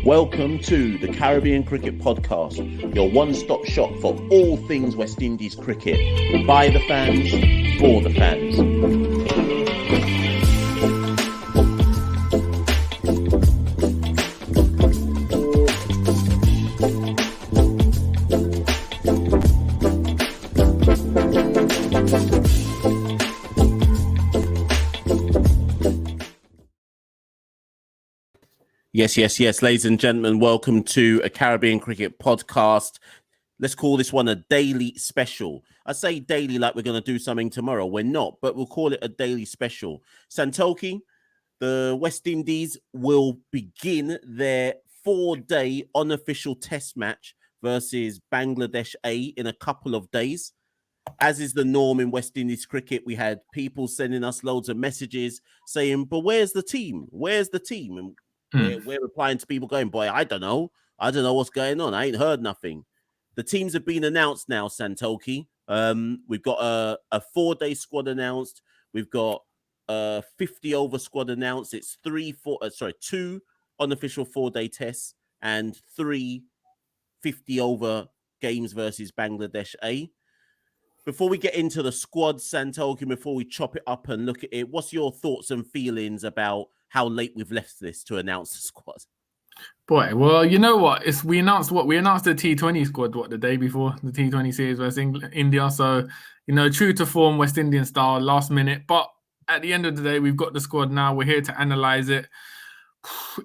Welcome to the Caribbean Cricket Podcast, your one-stop shop for all things West Indies cricket. By the fans, for the fans. Yes, ladies and gentlemen, welcome to a Caribbean Cricket Podcast. Let's call this one a daily special. I say daily like we're going to do something tomorrow. We're not, but we'll call it a daily special. Santoki, the West Indies will begin their 4-day unofficial test match versus Bangladesh A in a couple of days. As is the norm in West Indies cricket, we had people sending us loads of messages saying, but where's the team? Where's the team? And we're replying to people going, boy, I don't know. I don't know what's going on. I ain't heard nothing. The teams have been2 now, Santoki. We've got a 4-day squad announced. We've got a 50-over squad announced. It's 2 unofficial 4-day tests and 3 50-over games versus Bangladesh A. Before we get into the squad, Santoki, before we chop it up and look at it, what's your thoughts and feelings about how late we've left this to announce the squad? Boy, well, you know what? We announced the T20 squad the day before the T20 series versus India. So, true to form, West Indian style, last minute. But at the end of the day, we've got the squad now. We're here to analyze it.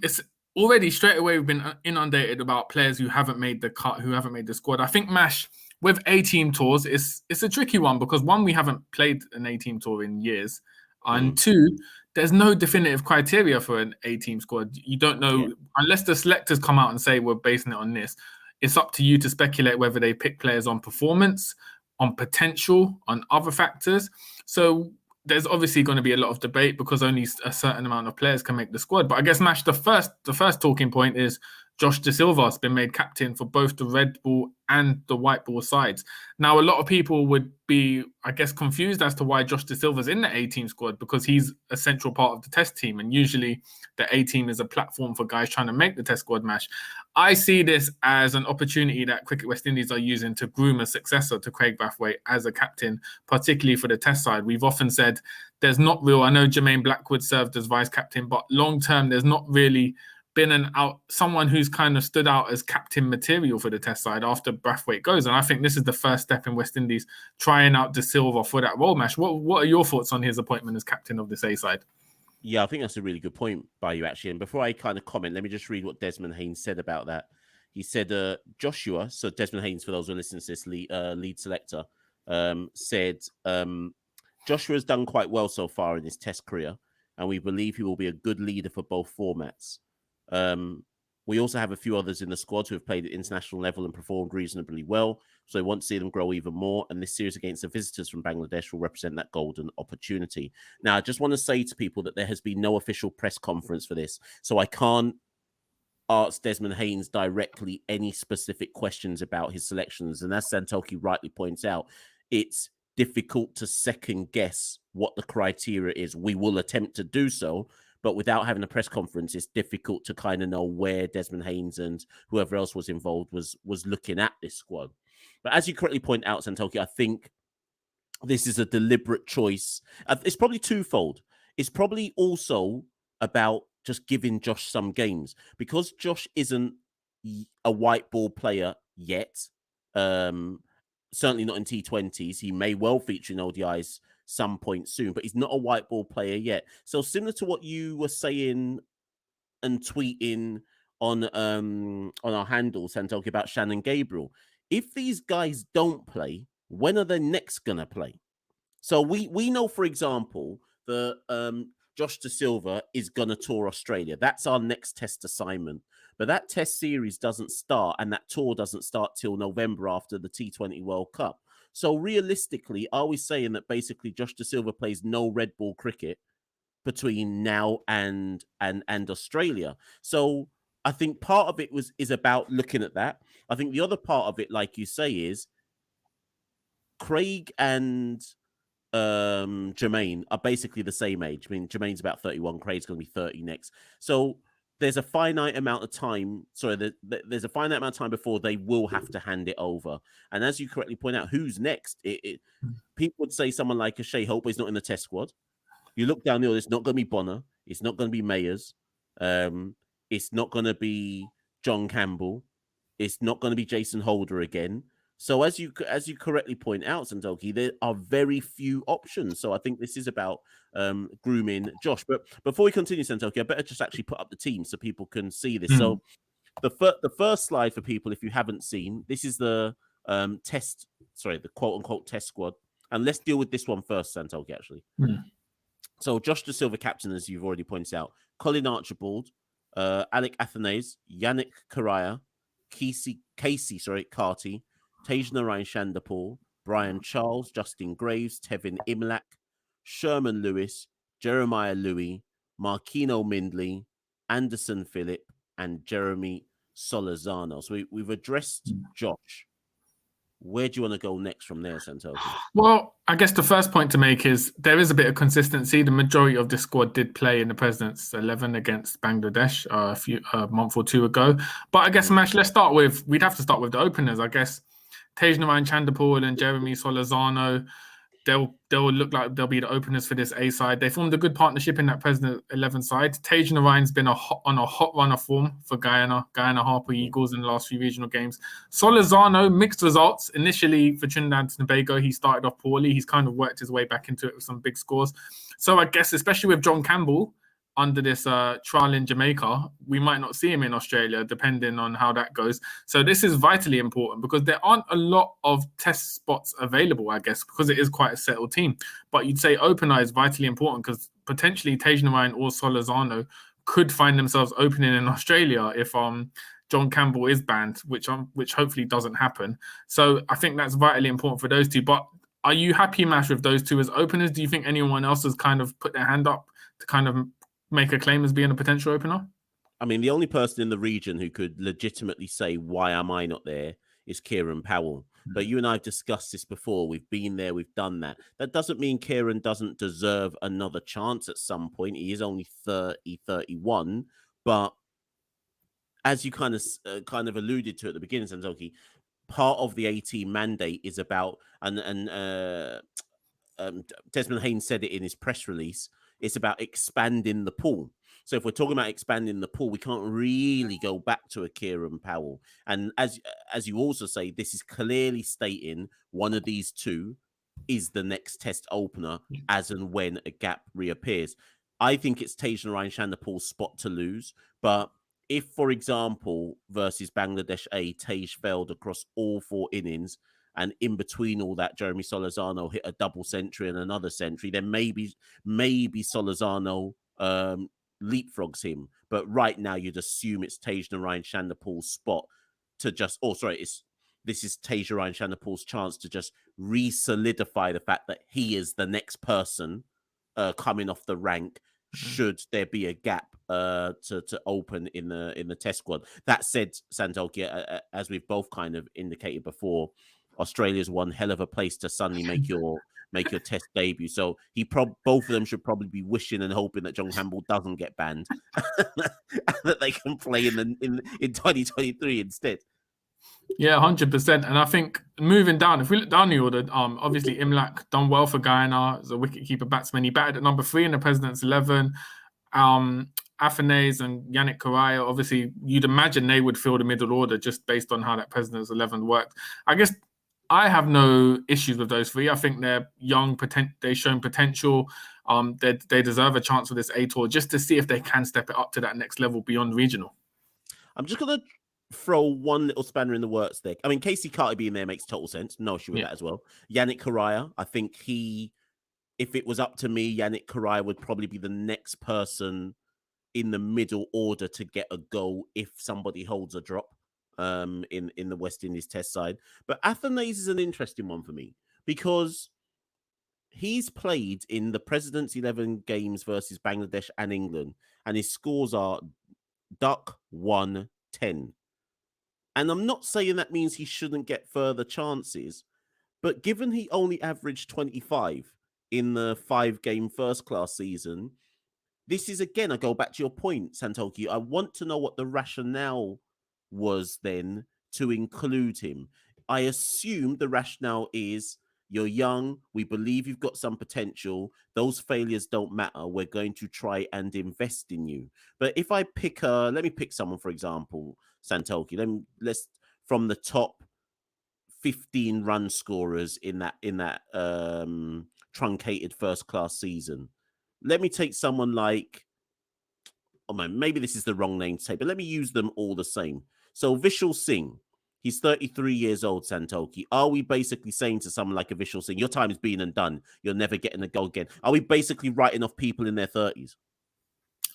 It's already straight away we've been inundated about players who haven't made the cut, who haven't made the squad. I think Mash with A-team tours, it's a tricky one because one, we haven't played an A-team tour in years, and two, there's no definitive criteria for an A-team squad. You don't know, unless the selectors come out and say we're basing it on this. It's up to you to speculate whether they pick players on performance, on potential, on other factors. So there's obviously going to be a lot of debate because only a certain amount of players can make the squad. But I guess, Mash, the first talking point is Josh De Silva has been made captain for both the red ball and the white ball sides. Now, a lot of people would be, I guess, confused as to why Josh De Silva's in the A-team squad because he's a central part of the test team. And usually the A-team is a platform for guys trying to make the test squad, Mash. I see this as an opportunity that Cricket West Indies are using to groom a successor to Craig Brathwaite as a captain, particularly for the test side. We've often said there's not real, I know Jermaine Blackwood served as vice captain, but long term, there's not really been someone who's kind of stood out as captain material for the test side after Brathwaite goes. And I think this is the first step in West Indies trying out De Silva for that role, Mash. What are your thoughts on his appointment as captain of this A side? Yeah, I think that's a really good point by you, actually. And before I kind of comment, let me just read what Desmond Haynes said about that. He said, Joshua, so Desmond Haynes, for those who listen to this, lead selector, said, Joshua has done quite well so far in his test career, and we believe he will be a good leader for both formats. We also have a few others in the squad who have played at international level and performed reasonably well, so we want to see them grow even more, and this series against the visitors from Bangladesh will represent that golden opportunity. Now, I just want to say to people that there has been no official press conference for this, so I can't ask Desmond Haynes directly any specific questions about his selections, and as Santoki rightly points out, it's difficult to second guess what the criteria is. We will attempt to do so, but without having a press conference, it's difficult to kind of know where Desmond Haynes and whoever else was involved was looking at this squad. But as you correctly point out, Santoki, I think this is a deliberate choice. It's probably twofold. It's probably also about just giving Josh some games. Because Josh isn't a white ball player yet, certainly not in T20s. He may well feature in ODIs some point soon, but he's not a white ball player yet. So similar to what you were saying and tweeting on our handle, Santoki, about Shannon Gabriel, if these guys don't play, when are they next gonna play? So we know, for example, that Josh De Silva is gonna tour Australia. That's our next test assignment. But that test series doesn't start, and that tour doesn't start till November after the T20 World Cup. So realistically, are we saying that basically Josh De Silva plays no red ball cricket between now and Australia? So I think part of it is about looking at that. I think the other part of it, like you say, is Craig and Jermaine are basically the same age. I mean, Jermaine's about 31, Craig's going to be 30 next. So there's a finite amount of time. Sorry, there's a finite amount of time before they will have to hand it over. And as you correctly point out, who's next? People would say someone like a Shea Hope, but he's not in the test squad. You look down the order, it's not going to be Bonner. It's not going to be Mayers. It's not going to be John Campbell. It's not going to be Jason Holder again. So as you correctly point out, Santoki, there are very few options. So I think this is about grooming Josh. But before we continue, Santoki, I better just actually put up the team so people can see this. So the first slide for people, if you haven't seen, this is the the quote unquote test squad. And let's deal with this one first, Santoki, actually. So Josh Da Silva, captain, as you've already pointed out, Colin Archibald, Alec Athanase, Yannick Correa, Casey Carty, Tagenarine Shandapur, Brian Charles, Justin Graves, Tevin Imlak, Sherman Lewis, Jeremiah Louis, Marquino Mindley, Anderson Phillip, and Jeremy Solorzano. So we've addressed Josh. Where do you want to go next from there, Santoki? Well, I guess the first point to make is there is a bit of consistency. The majority of the squad did play in the President's 11 against Bangladesh a month or two ago. But I guess, Mash, we'd have to start with the openers. I guess Tagenarine Shandapur and Jeremy Solorzano, they'll look like they'll be the openers for this A side. They formed a good partnership in that President 11 side. Tagenarine's been on a hot run of form for Guyana Harper Eagles in the last few regional games. Solorzano, mixed results. Initially for Trinidad and Tobago, he started off poorly. He's kind of worked his way back into it with some big scores. So I guess, especially with John Campbell under this trial in Jamaica, we might not see him in Australia, depending on how that goes. So this is vitally important because there aren't a lot of test spots available, I guess, because it is quite a settled team. But you'd say opener is vitally important because potentially Tagenarine or Solorzano could find themselves opening in Australia if John Campbell is banned, which hopefully doesn't happen. So I think that's vitally important for those two. But are you happy, Mash, with those two as openers? Do you think anyone else has kind of put their hand up to kind of make a claim as being a potential opener? I mean, the only person in the region who could legitimately say, why am I not there, is Kieran Powell. But you and I have discussed this before. We've been there. We've done that. That doesn't mean Kieran doesn't deserve another chance at some point. He is only 30, 31. But as you kind of alluded to at the beginning, Santoki, part of the A-team mandate is about, Desmond Haynes said it in his press release, it's about expanding the pool. So if we're talking about expanding the pool, we can't really go back to a Kieran Powell. And as you also say, this is clearly stating one of these two is the next test opener as and when a gap reappears. I think it's Tagenarine Shandapur's spot to lose. But if, for example, versus Bangladesh A, Tage failed across all 4 innings, and in between all that, Jeremy Solorzano hit a double century and another century, then maybe Solorzano leapfrogs him. But right now, you'd assume it's Tagenarine Shandapur's spot to just... this is Tagenarine Shandapur's chance to just re-solidify the fact that he is the next person coming off the rank should there be a gap to open in the test squad. That said, Santoki, as we've both kind of indicated before, Australia's one hell of a place to suddenly make your test debut. So both of them should probably be wishing and hoping that John Campbell doesn't get banned, that they can play in 2023 instead. Yeah, 100%. And I think moving down, if we look down the order, obviously Imlak done well for Guyana as a wicketkeeper batsman. He batted at number 3 in the President's 11. Athanase and Yannick Correa, obviously, you'd imagine they would fill the middle order just based on how that President's 11 worked. I guess I have no issues with those 3. I think they're young, they've shown potential. They deserve a chance for this A tour just to see if they can step it up to that next level beyond regional. I'm just going to throw one little spanner in the works there. I mean, Casey Carty being there makes total sense. No issue with that as well. Yannick Correa, I think if it was up to me, Yannick Correa would probably be the next person in the middle order to get a go if somebody holds a drop in the West Indies test side. But Athanase is an interesting one for me because he's played in the President's 11 games versus Bangladesh and England, and his scores are duck 1-10. And I'm not saying that means he shouldn't get further chances, but given he only averaged 25 in the 5-game first-class season, this is again, I go back to your point, Santoki. I want to know what the rationale was then to include him. I assume the rationale is you're young, we believe you've got some potential, those failures don't matter, we're going to try and invest in you. But if I pick let me pick someone, for example, Santoki. Let's from the top 15 run scorers in that truncated first class season. Let me take someone like, oh man, maybe this is the wrong name to take, but let me use them all the same. So Vishal Singh, he's 33 years old, Santoki. Are we basically saying to someone like a Vishal Singh, your time is been and done, you're never getting a goal again? Are we basically writing off people in their 30s?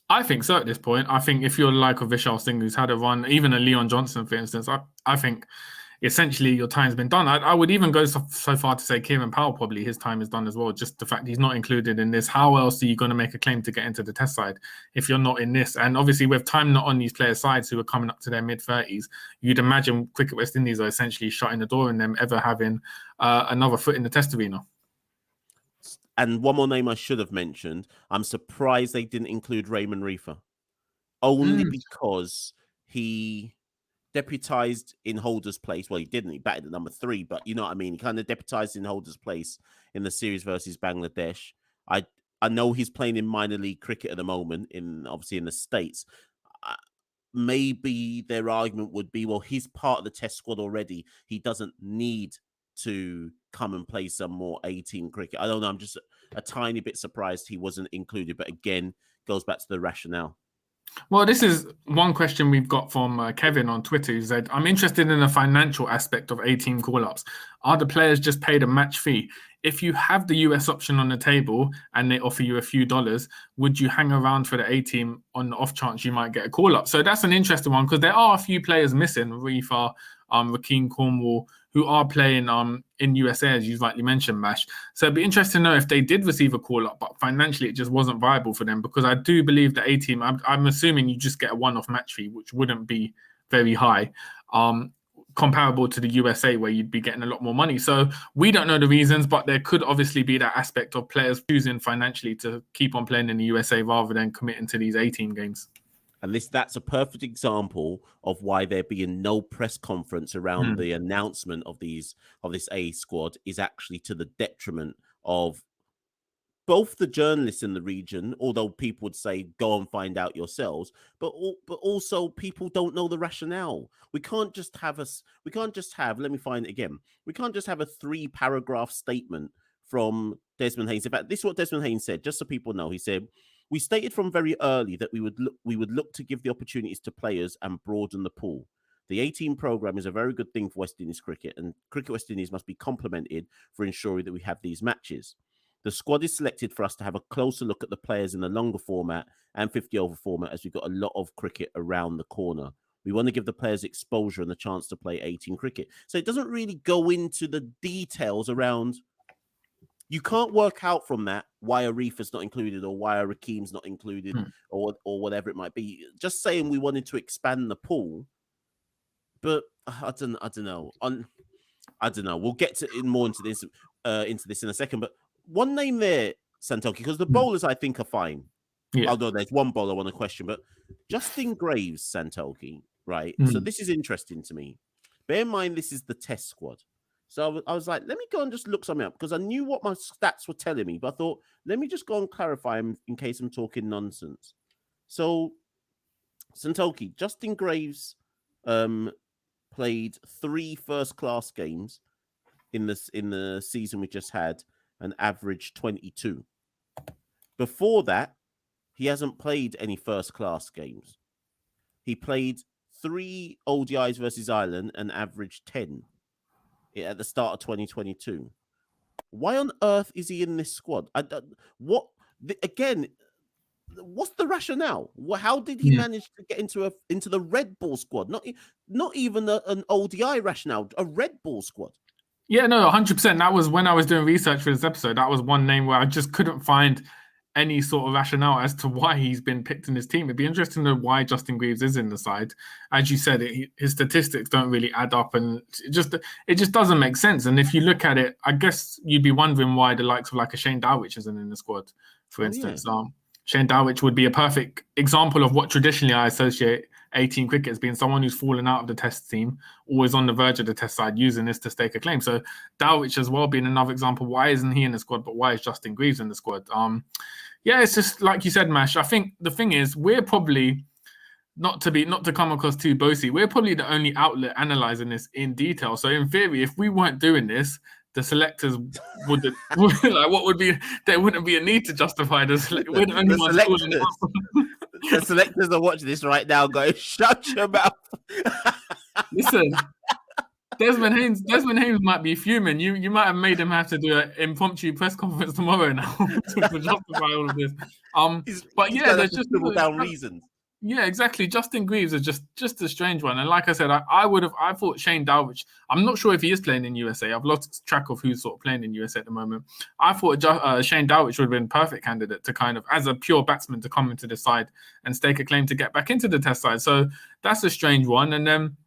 I think so at this point. I think if you're like a Vishal Singh who's had a run, even a Leon Johnson, for instance, I think essentially your time's been done. I would even go so far to say Kieran Powell, probably his time is done as well. Just the fact he's not included in this. How else are you going to make a claim to get into the test side if you're not in this? And obviously with time not on these players' sides who are coming up to their mid-30s, you'd imagine Cricket West Indies are essentially shutting the door on them ever having another foot in the test arena. And one more name I should have mentioned. I'm surprised they didn't include Raymond Reefer. Only because he deputized in Holder's place. Well, he didn't. He batted at number 3, but you know what I mean. He kind of deputized in Holder's place in the series versus Bangladesh. I know he's playing in minor league cricket at the moment, obviously in the States. Maybe their argument would be, well, he's part of the test squad already. He doesn't need to come and play some more 18 cricket. I don't know. I'm just a tiny bit surprised he wasn't included. But again, goes back to the rationale. Well, this is one question we've got from Kevin on Twitter, who said, I'm interested in the financial aspect of 18 call-ups. Are the players just paid a match fee? If you have the US option on the table and they offer you a few dollars, would you hang around for the A team on the off chance you might get a call-up? So that's an interesting one because there are a few players missing, Reefer, Rakeem Cornwall, who are playing in USA, as you rightly mentioned, Mash. So it'd be interesting to know if they did receive a call-up, but financially it just wasn't viable for them because I do believe the A team, I'm assuming you just get a one-off match fee, which wouldn't be very high, comparable to the USA where you'd be getting a lot more money. So we don't know the reasons, but there could obviously be that aspect of players choosing financially to keep on playing in the USA rather than committing to these 18 games. And that's a perfect example of why there being no press conference around the announcement of this A squad is actually to the detriment of both the journalists in the region, although people would say go and find out yourselves, but also people don't know the rationale. We can't just have let me find it again. We can't just have a 3-paragraph statement from Desmond Haynes. In fact, this is what Desmond Haynes said, just so people know. He said, we stated from very early that we would look to give the opportunities to players and broaden the pool. The 18 program is a very good thing for West Indies cricket, and Cricket West Indies must be complimented for ensuring that we have these matches. The squad is selected for us to have a closer look at the players in the longer format and 50-over format, as we've got a lot of cricket around the corner. We want to give the players exposure and the chance to play 18 cricket. So it doesn't really go into the details around. You can't work out from that why a Reefer's not included or why a Rakeem's not included or whatever it might be. Just saying we wanted to expand the pool, but I don't know. I don't know. We'll get more into this in a second. But one name there, Santoki, because the bowlers I think are fine. Yeah. Although there's one bowler I want to question, but Justin Graves, Santoki, right? So this is interesting to me. Bear in mind this is the test squad. So I was like, let me go and just look something up because I knew what my stats were telling me, but I thought, let me just go and clarify them in case I'm talking nonsense. So, Santoki, Justin Graves played 3 first-class games in the season we just had and averaged 22. Before that, he hasn't played any first-class games. He played 3 ODIs versus Ireland and averaged 10. At the start of 2022. Why on earth is he in this squad? What's the rationale? How did he manage to get into the red ball squad? Not even an ODI rationale, a red ball squad. Yeah, no, 100%. That was when I was doing research for this episode. That was one name where I just couldn't find any sort of rationale as to why he's been picked in his team. It'd be interesting to know why Justin Greaves is in the side. As you said, his statistics don't really add up, and it just doesn't make sense. And if you look at it, I guess you'd be wondering why the likes of like a Shane Dowich isn't in the squad, for instance. Yeah. Shane Dowich would be a perfect example of what traditionally I associate 18 cricket as being someone who's fallen out of the test team, always on the verge of the test side, using this to stake a claim. So Dowich as well being another example. Why isn't he in the squad, but why is Justin Greaves in the squad? Yeah, it's just like you said, Mash. I think the thing is, we're probably not to come across too bossy. We're probably the only outlet analysing this in detail. So in theory, if we weren't doing this, the selectors wouldn't like what would be there wouldn't be a need to justify the we're the only ones calling it up. The selectors are watching this right now going, shut your mouth. Listen, Desmond Haynes might be fuming. You might have made him have to do an impromptu press conference tomorrow now to justify all of this. But yeah, there's just scribble down reasons. Yeah, exactly. Justin Greaves is just a strange one. And like I said, I thought Shane Dowich, I'm not sure if he is playing in USA. I've lost track of who's sort of playing in USA at the moment. I thought Shane Dowich would have been a perfect candidate to kind of, as a pure batsman, to come into the side and stake a claim to get back into the test side. So that's a strange one. And then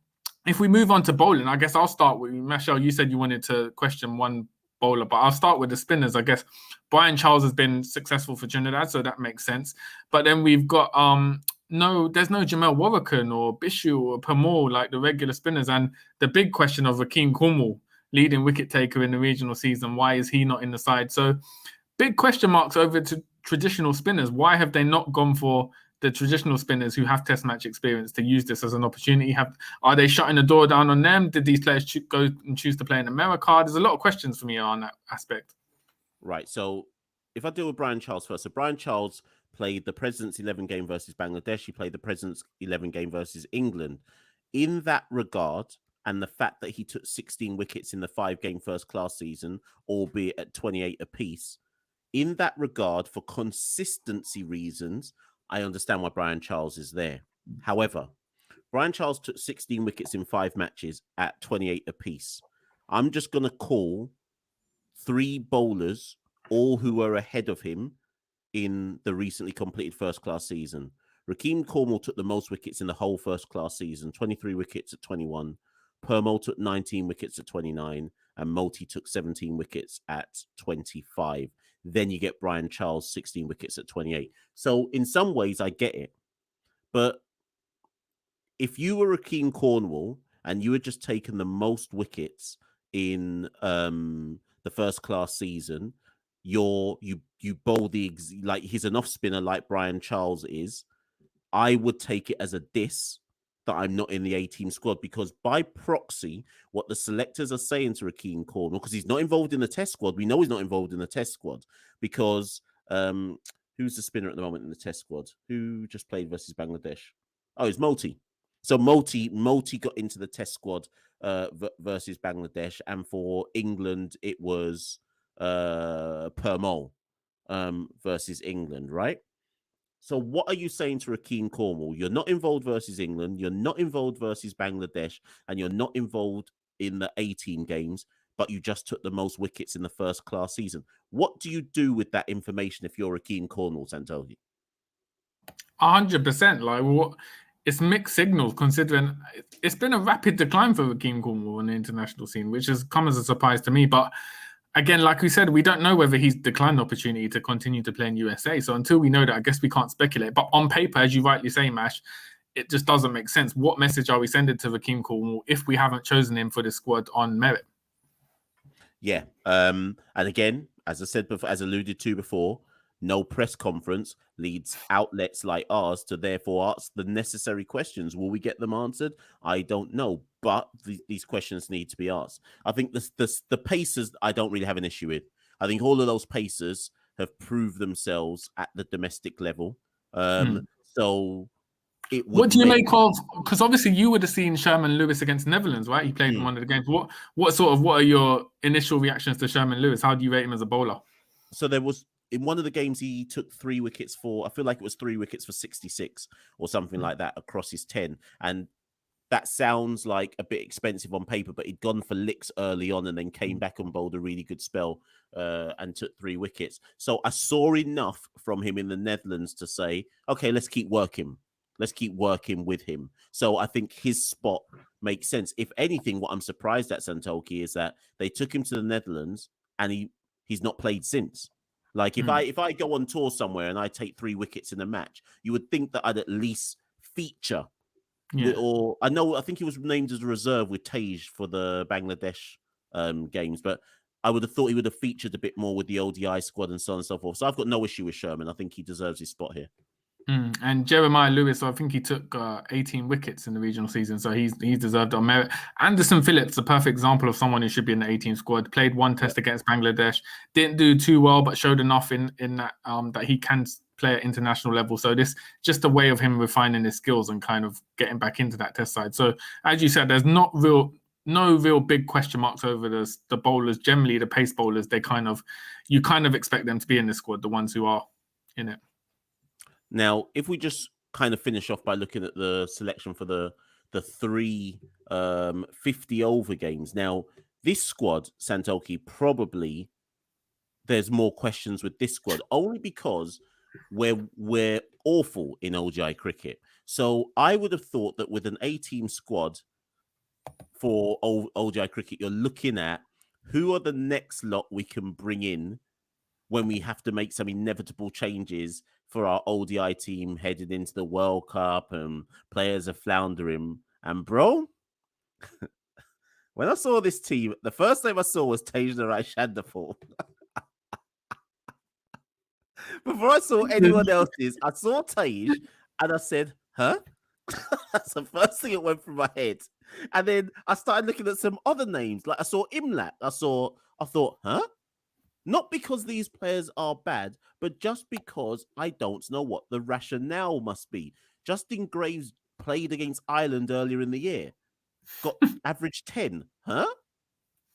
if we move on to bowling, I guess I'll start with Machel. You said you wanted to question one bowler, but I'll start with the spinners. I guess Brian Charles has been successful for Trinidad, so that makes sense. But then we've got there's no Jamel Warrican or Bishu or Permaul like the regular spinners. And the big question of Rakeem Cornwall, leading wicket taker in the regional season, why is he not in the side? So big question marks over to traditional spinners. Why have they not gone for the traditional spinners who have test match experience to use this as an opportunity? Are they shutting the door down on them? Did these players go and choose to play in America? There's a lot of questions for me on that aspect. Right. So if I deal with Brian Charles first. So Brian Charles played the President's 11 game versus Bangladesh. He played the President's 11 game versus England. In that regard, and the fact that he took 16 wickets in the 5-game first-class season, albeit at 28 apiece, in that regard, for consistency reasons, I understand why Brian Charles is there. However, Brian Charles took 16 wickets in 5 matches at 28 apiece. I'm just going to call 3 bowlers, all who were ahead of him in the recently completed first-class season. Rakeem Cornwall took the most wickets in the whole first-class season, 23 wickets at 21. Permaul took 19 wickets at 29, and Multi took 17 wickets at 25. Then you get Brian Charles, 16 wickets at 28. So in some ways, I get it. But if you were Rakeem Cornwall and you had just taken the most wickets in the first-class season, you bowl like he's an off spinner like Brian Charles is, I would take it as a diss that I'm not in the 18 squad, because by proxy, what the selectors are saying to Rakeem Cornwall, because he's not involved in the test squad, we know he's not involved in the test squad, because who's the spinner at the moment in the test squad? Who just played versus Bangladesh? Oh, it's Multi. So Multi got into the test squad versus Bangladesh, and for England it was Permaul versus England, right? So what are you saying to Rakeem Cornwall? You're not involved versus England, you're not involved versus Bangladesh, and you're not involved in the 18 games, but you just took the most wickets in the first-class season. What do you do with that information if you're Rakeem Cornwall, Santoki? 100%. Like, what? It's mixed signals, considering it's been a rapid decline for Rakeem Cornwall on the international scene, which has come as a surprise to me. But again, like we said, we don't know whether he's declined the opportunity to continue to play in USA. So until we know that, I guess we can't speculate. But on paper, as you rightly say, Mash, it just doesn't make sense. What message are we sending to Rakeem Cornwall if we haven't chosen him for the squad on merit? Yeah. And again, as I said before, as alluded to before, no press conference leads outlets like ours to therefore ask the necessary questions. Will we get them answered? I don't know, but these questions need to be asked. I think the pacers I don't really have an issue with. I think all of those pacers have proved themselves at the domestic level. So it would. What do you make of? Because obviously you would have seen Sherman Lewis against Netherlands, right? He played in one of the games. What are your initial reactions to Sherman Lewis? How do you rate him as a bowler? So there was, in one of the games, he took 3 wickets for, I feel like it was 3 wickets for 66 or something like that across his 10. And that sounds like a bit expensive on paper, but he'd gone for licks early on and then came back and bowled a really good spell and took 3 wickets. So I saw enough from him in the Netherlands to say, okay, let's keep working. Let's keep working with him. So I think his spot makes sense. If anything, what I'm surprised at, Santoki, is that they took him to the Netherlands and he's not played since. Like if I go on tour somewhere and I take 3 wickets in a match, you would think that I'd at least feature. Or I think he was named as a reserve with Tej for the Bangladesh games, but I would have thought he would have featured a bit more with the ODI squad and so on and so forth. So I've got no issue with Sherman. I think he deserves his spot here. And Jeremiah Lewis, I think he took 18 wickets in the regional season, so he's deserved on merit. Anderson Phillips, a perfect example of someone who should be in the 18 squad. Played one test against Bangladesh, didn't do too well, but showed enough in that that he can play at international level. So this just a way of him refining his skills and kind of getting back into that test side. So as you said, there's no real big question marks over the bowlers. Generally, the pace bowlers, you kind of expect them to be in this squad, the ones who are in it. Now, if we just kind of finish off by looking at the selection for the 3 50-over games. Now, this squad, Santoki, probably there's more questions with this squad, only because we're awful in ODI cricket. So I would have thought that with an A-team squad for ODI cricket, you're looking at who are the next lot we can bring in when we have to make some inevitable changes for our ODI team headed into the World Cup and players are floundering. And bro, when I saw this team, the first name I saw was Tagenaraj Shandapur. Before I saw anyone else's, I saw Tej and I said, huh? That's the first thing that went through my head. And then I started looking at some other names. Like I saw Imlat. I thought, huh? Not because these players are bad, but just because I don't know what the rationale must be. Justin Graves played against Ireland earlier in the year. Got average 10. Huh?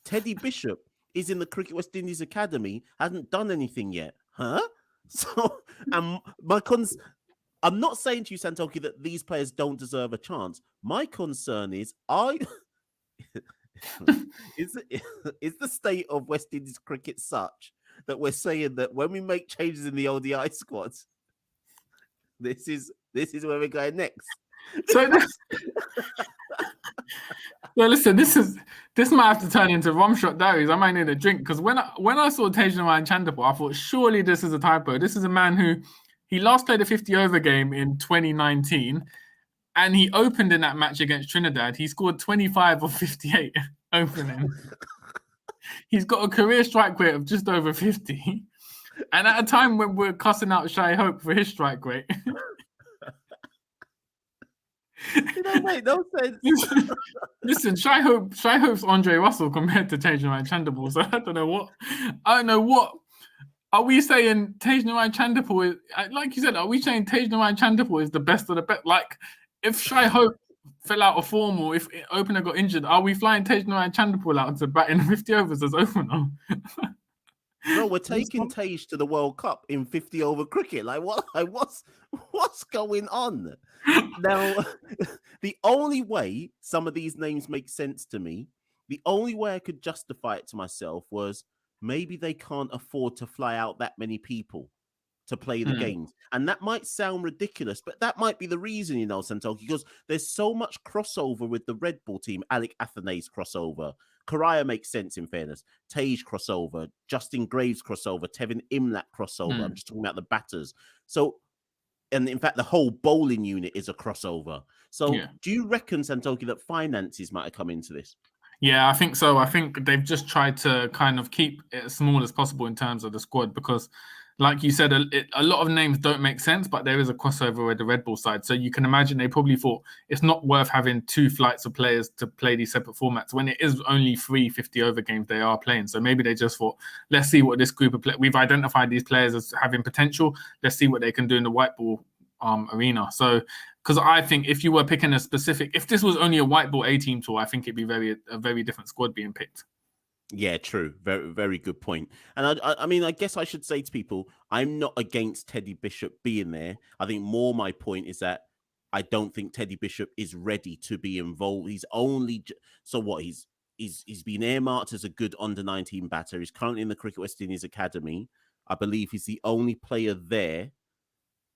Teddy Bishop is in the Cricket West Indies Academy, hasn't done anything yet. Huh? So, I'm not saying to you, Santoki, that these players don't deserve a chance. My concern is, is the state of West Indies cricket such that we're saying that when we make changes in the ODI squads, this is where we're going next? So listen, this might have to turn into rum shot diaries. I might need a drink because when I saw Tagenaraj Shandapur, I thought surely this is a typo. This is a man who he last played a 50-over game in 2019, and he opened in that match against Trinidad. He scored 25 of 58 opening. He's got a career strike rate of just over 50, and at a time when we're cussing out Shai Hope for his strike rate. You don't make no sense. Listen, Shai Hope's Andre Russell compared to Tagenaraj Shandapur. So I don't know what. Are we saying Tagenaraj Shandapur is, like you said, are we saying Tagenaraj Shandapur is the best of the best? Like, if Shai Hope fell out of form or if opener got injured, are we flying Tagenaraj Shandapur out to bat in 50 overs as opener? Bro, we're taking Tej to the World Cup in 50-over cricket. Like, what? Like, what's going on? Now, the only way some of these names make sense to me, the only way I could justify it to myself was maybe they can't afford to fly out that many people to play the games. And that might sound ridiculous, but that might be the reason, Santoki, because there's so much crossover with the Red Bull team. Alec Athenay's crossover. Karaya makes sense, in fairness. Tej crossover. Justin Graves crossover. Tevin Imlat crossover. I'm just talking about the batters. So, and in fact, the whole bowling unit is a crossover. So do you reckon, Santoki, that finances might have come into this? Yeah, I think so. I think they've just tried to kind of keep it as small as possible in terms of the squad because, like you said, a lot of names don't make sense, but there is a crossover with the Red Bull side. So you can imagine they probably thought it's not worth having 2 flights of players to play these separate formats when it is only 3 50-over games they are playing. So maybe they just thought, let's see what this group of players, we've identified these players as having potential. Let's see what they can do in the white ball arena. So, because I think if you were picking a specific, if this was only a white ball A-team tour, I think it'd be a very different squad being picked. Yeah, true. Very, very good point. And I mean, I guess I should say to people, I'm not against Teddy Bishop being there. I think more my point is that I don't think Teddy Bishop is ready to be involved. He's only so what he's been earmarked as a good under-19 batter. He's currently in the Cricket West Indies Academy. I believe he's the only player there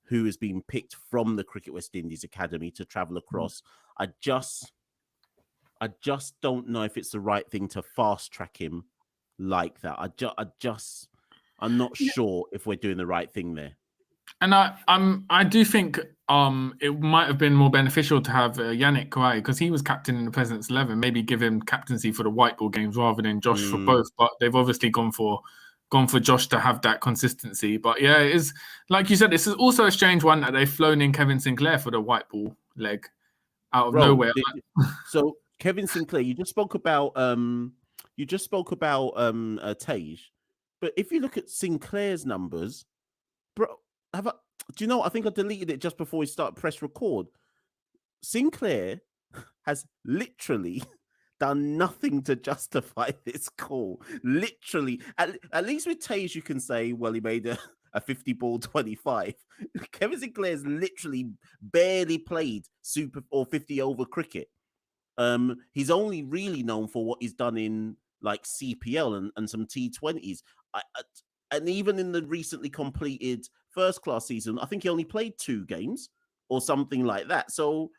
who has been picked from the Cricket West Indies Academy to travel across. I just don't know if it's the right thing to fast track him like that. I just I'm not sure if we're doing the right thing there. And I do think it might have been more beneficial to have Yannick Kouai, because he was captain in the President's 11. Maybe give him captaincy for the white ball games rather than Josh for both. But they've obviously gone for Josh to have that consistency. But yeah, it is, like you said, this is also a strange one that they've flown in Kevin Sinclair for the white ball leg out of nowhere. So Kevin Sinclair, you just spoke about Tage, but if you look at Sinclair's numbers, bro, do you know? I think I deleted it just before we start press record. Sinclair has literally done nothing to justify this call. Literally, at least with Tage, you can say, well, he made a 50 ball 25. Kevin Sinclair's literally barely played super or 50 over cricket. He's only really known for what he's done in like CPL and some T20s. And even in the recently completed first class season, I think he only played 2 games or something like that. So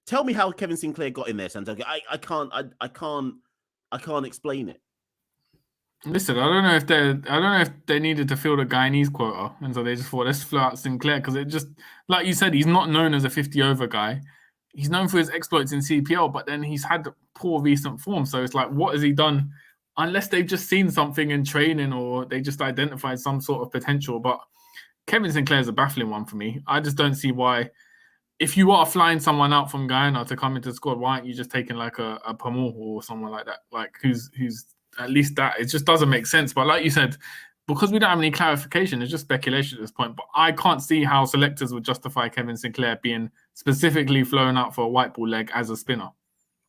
tell me how Kevin Sinclair got in there, Santoki. I can't explain it. Listen, I don't know if they needed to fill the Guyanese quota, and so they just thought, let's flow out Sinclair, because it just, like you said, he's not known as a 50 over guy. He's known for his exploits in CPL, but then he's had poor recent form. So it's like, what has he done? Unless they've just seen something in training or they just identified some sort of potential. But Kevin Sinclair is a baffling one for me. I just don't see why, if you are flying someone out from Guyana to come into the squad, why aren't you just taking like a Pamour or someone like that? Like who's at least that. It just doesn't make sense. But like you said, because we don't have any clarification, it's just speculation at this point. But I can't see how selectors would justify Kevin Sinclair being specifically flown out for a white ball leg as a spinner.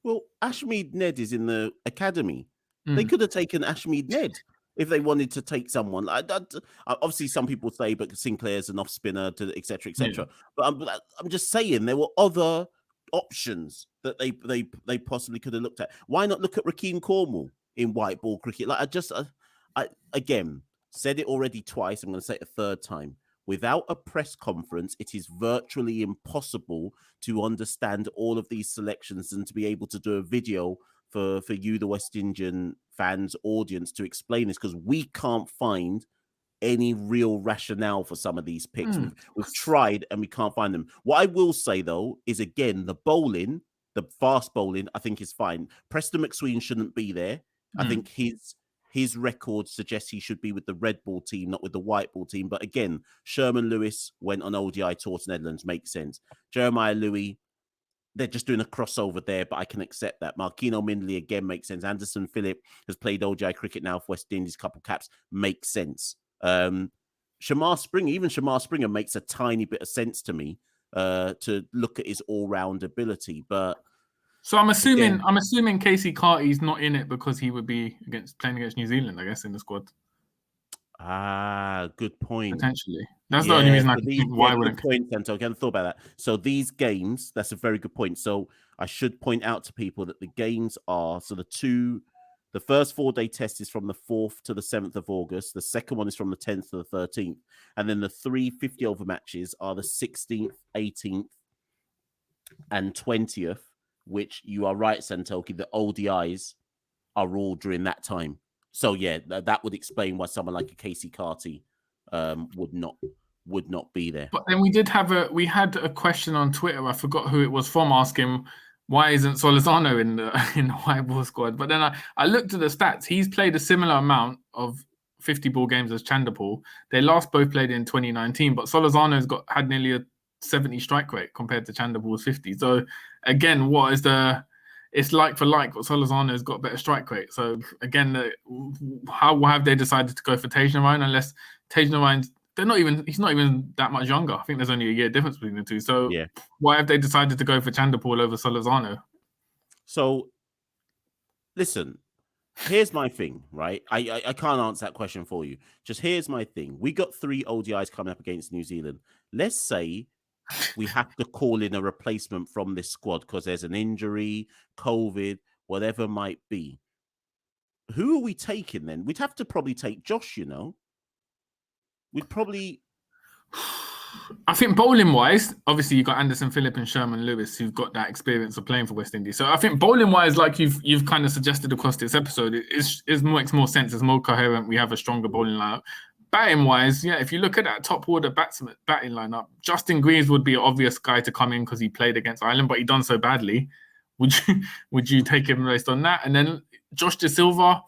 Well, Ashmead Ned is in the academy. They could have taken Ashmead Ned if they wanted to take someone. Obviously, some people say, but Sinclair's an off spinner, etc., etc. But I'm just saying there were other options that they possibly could have looked at. Why not look at Rakeem Cornwall in white ball cricket? Like I again said it already twice. I'm going to say it a third time. Without a press conference, it is virtually impossible to understand all of these selections and to be able to do a video for you, the West Indian fans audience, to explain this, because we can't find any real rationale for some of these picks. We've tried and we can't find them. What I will say, though, is again, the bowling, the fast bowling, I think is fine. Preston McSween shouldn't be there. I think his record suggests he should be with the red ball team, not with the white ball team. But again, Sherman Lewis went on ODI tour to Netherlands, makes sense. Jeremiah Louis, they're just doing a crossover there, but I can accept that. Marquino Mindley, again, makes sense. Anderson Phillip has played ODI cricket now for West Indies, couple caps, makes sense. Shamar Springer makes a tiny bit of sense to me to look at his all-round ability. But so I'm assuming Casey Carty's not in it because he would be playing against New Zealand, I guess, in the squad. Good point. Potentially. That's the only reason I think why wouldn't. Good point, Santoki. I hadn't thought about that. So these games, that's a very good point. So I should point out to people that the games are, so the first 4-day test is from the 4th to the 7th of August. The second one is from the 10th to the 13th. And then the 3 50 over matches are the 16th, 18th, and 20th, which you are right, Santoki, the ODIs are all during that time. So yeah, that would explain why someone like a Casey Carty would not be there. But then we had a question on Twitter. I forgot who it was from, asking why isn't Solizano in the white ball squad. But then I looked at the stats. He's played a similar amount of 50 ball games as Chanderpaul. They last both played in 2019, but Solizano's had nearly a 70 strike rate compared to Chanderpaul's 50. So again, it's like for like, but Solizano's got a better strike rate. So again, how have they decided to go for Tage Narayan, unless Tage Narayan, he's not even that much younger. I think there's only a year difference between the two. So why have they decided to go for Chanderpaul over Solizano? So listen, here's my thing, right? I can't answer that question for you. Just here's my thing. We got 3 ODIs coming up against New Zealand. Let's say we have to call in a replacement from this squad because there's an injury, COVID, whatever might be. Who are we taking then? We'd have to probably take Josh, you know. We'd probably... I think bowling wise, obviously you've got Anderson, Phillip, and Sherman Lewis who've got that experience of playing for West Indies. So I think bowling wise, like you've kind of suggested across this episode, it makes more sense. It's more coherent. We have a stronger bowling lineup. Batting wise, yeah, if you look at that top order batting lineup, Justin Greaves would be an obvious guy to come in because he played against Ireland, but he done so badly. Would you take him based on that? And then Josh De Silva.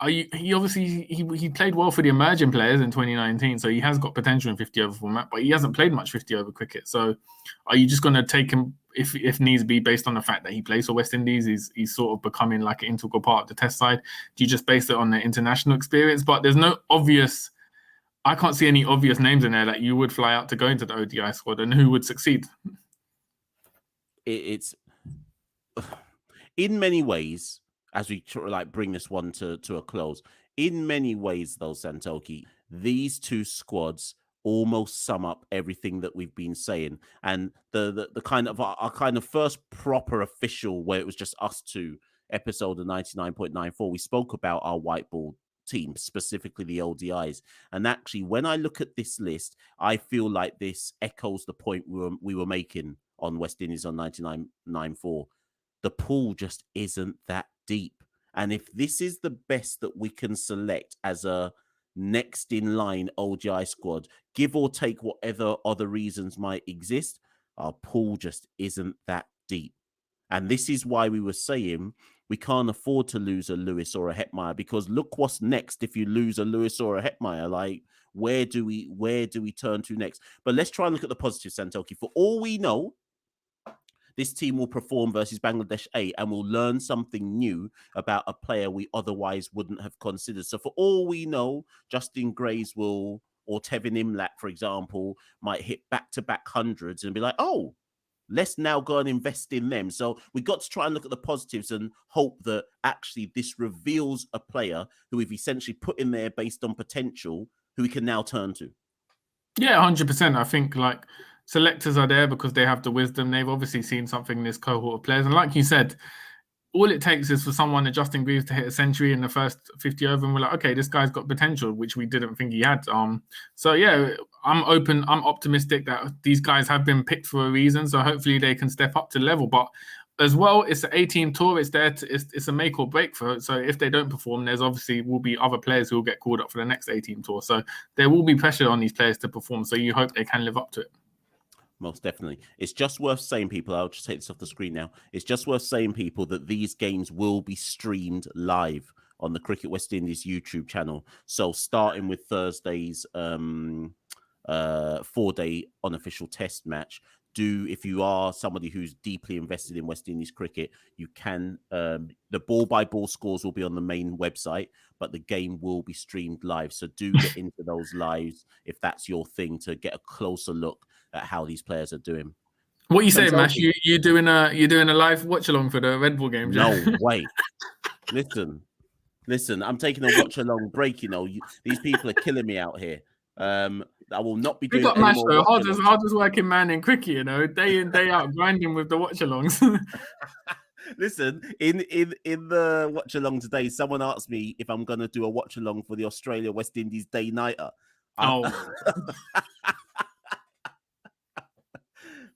He obviously he played well for the emerging players in 2019, so he has got potential in 50 over format, but he hasn't played much 50 over cricket. So, are you just going to take him if needs be based on the fact that he plays for West Indies? He's sort of becoming like an integral part of the Test side. Do you just base it on the international experience? But there's no obvious. I can't see any obvious names in there that you would fly out to go into the ODI squad, and who would succeed. It's in many ways. As we bring this one to a close, in many ways, though, Santoki, these two squads almost sum up everything that we've been saying. And the kind of our kind of first proper official, where it was just us two, episode of 99.94, we spoke about our white ball team, specifically the ODIs. And actually, when I look at this list, I feel like this echoes the point we were making on West Indies on 99.94. The pool just isn't that deep. And if this is the best that we can select as a next in line ODI squad, give or take whatever other reasons might exist, our pool just isn't that deep. And this is why we were saying we can't afford to lose a Lewis or a Hetmeyer, because look what's next if you lose a Lewis or a Hetmeyer. Like, where do we turn to next? But let's try and look at the positive, Santoki. For all we know, this team will perform versus Bangladesh A and will learn something new about a player we otherwise wouldn't have considered. So for all we know, Justin Greaves will, or Tevin Imlat, for example, might hit back-to-back hundreds and be like, oh, let's now go and invest in them. So we got to try and look at the positives and hope that actually this reveals a player who we've essentially put in there based on potential, who we can now turn to. Yeah, 100%. I think like selectors are there because they have the wisdom. They've obviously seen something in this cohort of players. And like you said, all it takes is for someone like Justin Greaves to hit a century in the first 50 over, and we're like, okay, this guy's got potential, which we didn't think he had. So yeah, I'm optimistic that these guys have been picked for a reason. So hopefully they can step up to level. But as well, it's an 18 tour. It's there. It's a make or break for it. So if they don't perform, there's obviously will be other players who will get called up for the next 18 tour. So there will be pressure on these players to perform. So you hope they can live up to it. Most definitely. It's just worth saying, people, I'll just take this off the screen now. It's just worth saying, people, that these games will be streamed live on the Cricket West Indies YouTube channel. So starting with Thursday's 4-day unofficial test match, if you are somebody who's deeply invested in West Indies cricket, you can, the ball-by-ball scores will be on the main website, but the game will be streamed live. So do get into those lives if that's your thing, to get a closer look at how these players are doing. What you saying, Mash? You doing a live watch along for the Red Bull game? No way. Listen. I'm taking a watch along break. These people are killing me out here. I will not be doing any Mash, more. Though, hardest working man in cricket. Day in day out, grinding with the watch alongs. Listen, in the watch along today, someone asked me if I'm going to do a watch along for the Australia West Indies day nighter.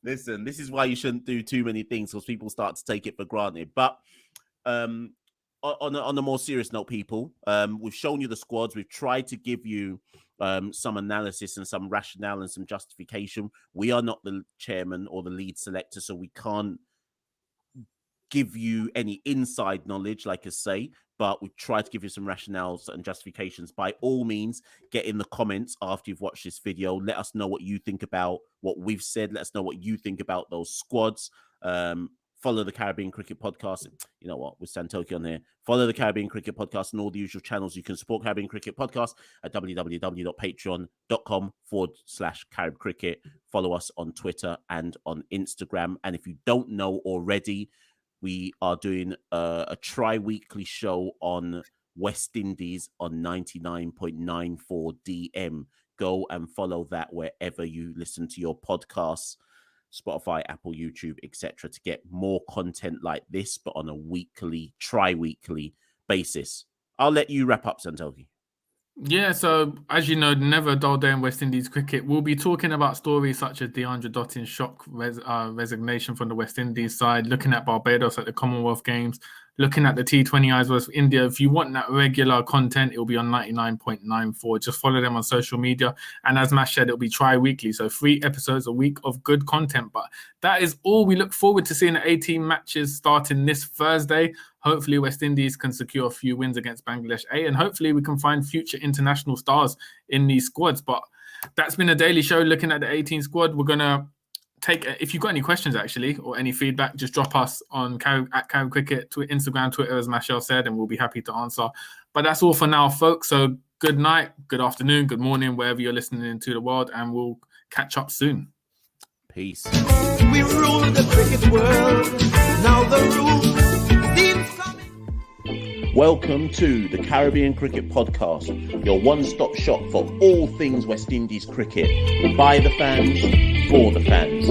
Listen, this is why you shouldn't do too many things, because people start to take it for granted. But on a more serious note, people, we've shown you the squads. We've tried to give you some analysis and some rationale and some justification. We are not the chairman or the lead selector, so we can't give you any inside knowledge, like I say, but we try to give you some rationales and justifications. By all means, get in the comments after you've watched this video. Let us know what you think about what we've said. Let us know what you think about those squads. Follow the Caribbean Cricket Podcast. You know what? With Santoki on here. Follow the Caribbean Cricket Podcast on all the usual channels. You can support Caribbean Cricket Podcast at www.patreon.com/Carib Cricket. Follow us on Twitter and on Instagram. And if you don't know already, we are doing a tri-weekly show on West Indies on 99.94 DM. Go and follow that wherever you listen to your podcasts, Spotify, Apple, YouTube, etc., to get more content like this, but on a tri-weekly basis. I'll let you wrap up, Santoki. Yeah, so as you know, never a dull day in West Indies cricket. We'll be talking about stories such as DeAndre Dottin's shock resignation from the West Indies side, looking at Barbados at the Commonwealth Games, looking at the T20Is versus India. If you want that regular content, it'll be on 99.94. Just follow them on social media. And as Mash said, it'll be tri-weekly, so 3 episodes a week of good content. But that is all. We look forward to seeing the 18 matches starting this Thursday. Hopefully, West Indies can secure a few wins against Bangladesh A, and hopefully we can find future international stars in these squads. But that's been a daily show looking at the 18 squad. We're going to take, if you've got any questions, actually, or any feedback, just drop us on at Carib Cricket, Instagram, Twitter, as Machel said, and we'll be happy to answer. But that's all for now, folks. So good night, good afternoon, good morning, wherever you're listening to the world, and we'll catch up soon. Peace. We rule the cricket world. Now the rules seem coming. Welcome to the Caribbean Cricket Podcast, your one-stop shop for all things West Indies cricket. By the fans, for the fans.